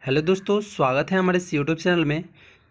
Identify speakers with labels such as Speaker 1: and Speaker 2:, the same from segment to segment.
Speaker 1: Hello दोस्तों, स्वागत है हमारे इस यूट्यूब चैनल में।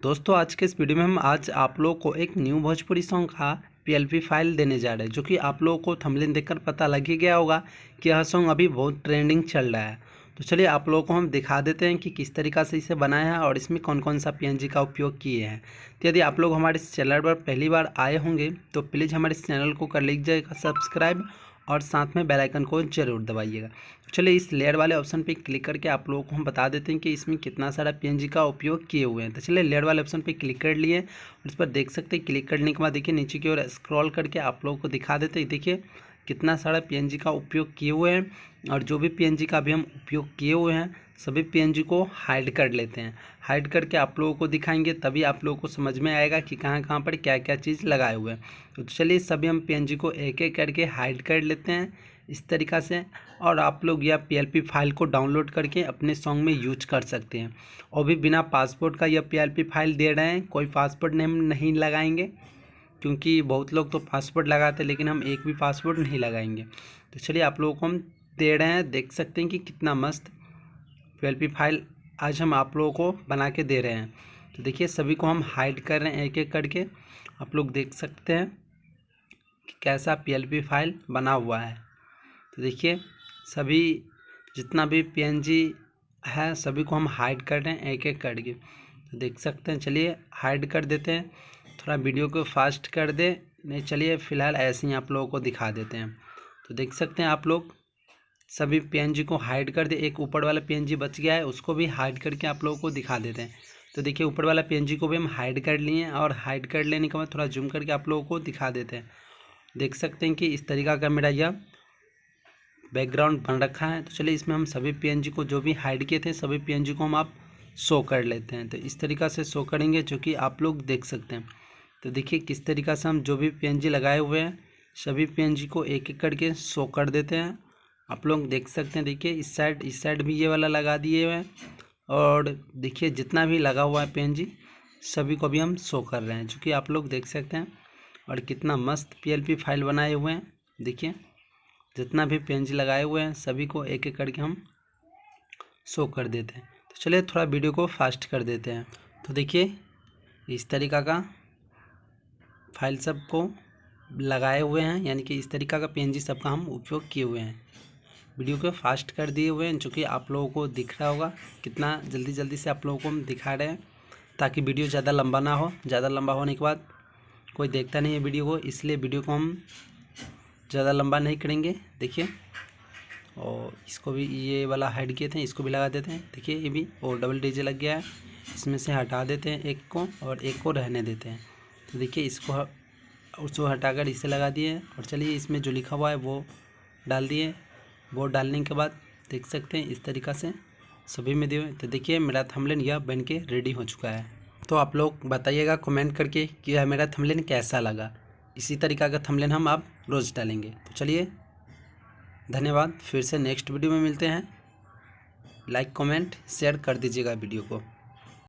Speaker 1: दोस्तों, आज के इस वीडियो में हम आज आप लोगों को एक न्यू भोजपुरी सॉन्ग का पीएलपी फाइल देने जा रहे हैं, जो कि आप लोगों को थंबनेल देखकर पता लग ही गया होगा कि यह सॉन्ग अभी बहुत ट्रेंडिंग चल रहा है। तो चलिए आप लोगों को हम दिखा देते हैं कि किस तरीक़ा से इसे बनाया है और इसमें कौन कौन सा पीएनजी का उपयोग किए हैं। तो यदि आप लोग हमारे इस चैनल पर पहली बार आए होंगे तो प्लीज़ हमारे इस चैनल को कर लीजिएगा सब्सक्राइब और साथ में बेल आइकन को जरूर दबाइएगा। तो चलिए इस लेयर वाले ऑप्शन पे क्लिक करके आप लोगों को हम बता देते हैं कि इसमें कितना सारा पीएनजी का उपयोग किए हुए हैं। तो चलिए लेयर वाले ऑप्शन पे क्लिक कर लिए और इस पर देख सकते हैं। क्लिक करने के बाद देखिए नीचे की ओर स्क्रॉल करके आप लोगों को दिखा देते हैं। देखिए कितना सारा पीएनजी का उपयोग किए हुए हैं और जो भी पीएनजी का अभी हम उपयोग किए हुए हैं सभी पीएनजी को हाइड कर लेते हैं। हाइड करके आप लोगों को दिखाएंगे, तभी आप लोगों को समझ में आएगा कि कहाँ कहाँ पर क्या क्या चीज़ लगाए हुए हैं। तो चलिए सभी हम पीएनजी को एक एक करके हाइड कर लेते हैं इस तरीक़ा से। और आप लोग यह पीएलपी फाइल को डाउनलोड करके अपने सॉन्ग में यूज कर सकते हैं। और भी बिना पासपोर्ट का यह पीएलपी फाइल दे रहे हैं, कोई पासपोर्ट नेम नहीं लगाएंगे, क्योंकि बहुत लोग तो पासपोर्ट लगाते हैं, लेकिन हम एक भी पासपोर्ट नहीं लगाएंगे। तो चलिए आप लोगों को हम दे रहे हैं, देख सकते हैं कि कितना मस्त पीएलपी फाइल आज हम आप लोगों को बना के दे रहे हैं। तो देखिए सभी को हम हाइड कर रहे हैं एक एक करके। आप लोग देख सकते हैं कि कैसा पीएलपी फाइल बना हुआ है। तो देखिए सभी जितना भी पीएनजी है सभी को हम हाइड कर रहे हैं एक एक करके। तो देख सकते हैं, चलिए हाइड कर देते हैं। थोड़ा वीडियो को फास्ट कर दे, नहीं चलिए फ़िलहाल ऐसे ही आप लोगों को दिखा देते हैं। तो देख सकते हैं आप लोग सभी पीएनजी को हाइड कर दे। एक ऊपर वाला पीएनजी बच गया है, उसको भी हाइड करके आप लोगों को दिखा देते हैं। तो देखिए ऊपर वाला पीएनजी को भी हम हाइड कर लिए हैं और हाइड कर लेने के बाद थोड़ा जूम करके आप लोगों को दिखा देते हैं। देख सकते हैं कि इस तरीक़ा का मेरा यह बैकग्राउंड बन रखा है। तो चलिए इसमें हम सभी पीएनजी को जो भी हाइड किए थे सभी पीएनजी को हम आप शो कर लेते हैं। तो इस तरीक़ा से शो करेंगे जो कि आप लोग देख सकते हैं। तो देखिए किस तरीक़ा से हम जो भी पीएनजी लगाए हुए हैं सभी पीएनजी को एक एक करके शो कर देते हैं। आप लोग देख सकते हैं, देखिए इस साइड भी ये वाला लगा दिए हुए हैं। और देखिए जितना भी लगा हुआ है पीएनजी सभी को भी हम शो कर रहे हैं, जो कि आप लोग देख सकते हैं। और कितना मस्त पीएलपी फाइल बनाए हुए हैं। देखिए जितना भी पीएनजी लगाए हुए हैं सभी को एक एक करके हम शो कर देते हैं। तो चलिए थोड़ा वीडियो को फास्ट कर देते हैं। तो देखिए इस तरीक़ा का फाइल सबको लगाए हुए हैं, यानी कि इस तरीक़ा का पीएनजी सबका हम उपयोग किए हुए हैं। वीडियो को फास्ट कर दिए हुए हैं, जो कि आप लोगों को दिख रहा होगा कितना जल्दी जल्दी से आप लोगों को हम दिखा रहे हैं, ताकि वीडियो ज़्यादा लंबा ना हो। ज़्यादा लंबा होने के बाद कोई देखता नहीं है वीडियो को, इसलिए वीडियो को हम ज़्यादा लंबा नहीं करेंगे। देखिए और इसको भी ये वाला हाइड किए थे, इसको भी लगा देते हैं। देखिए ये भी और डबल डीजे लग गया है, इसमें से हटा देते हैं एक को और एक को रहने देते हैं। तो देखिए उसको हटाकर इसे लगा दिए और चलिए इसमें जो लिखा हुआ है वो डाल दिए। वो डालने के बाद देख सकते हैं इस तरीक़ा से सभी में दिए। तो देखिए मेरा थंबनेल यह बन के रेडी हो चुका है। तो आप लोग बताइएगा कमेंट करके कि यह मेरा थंबनेल कैसा लगा। इसी तरीक़ा का थंबनेल हम आप रोज़ डालेंगे। तो चलिए धन्यवाद, फिर से नेक्स्ट वीडियो में मिलते हैं। लाइक कमेंट शेयर कर दीजिएगा वीडियो को।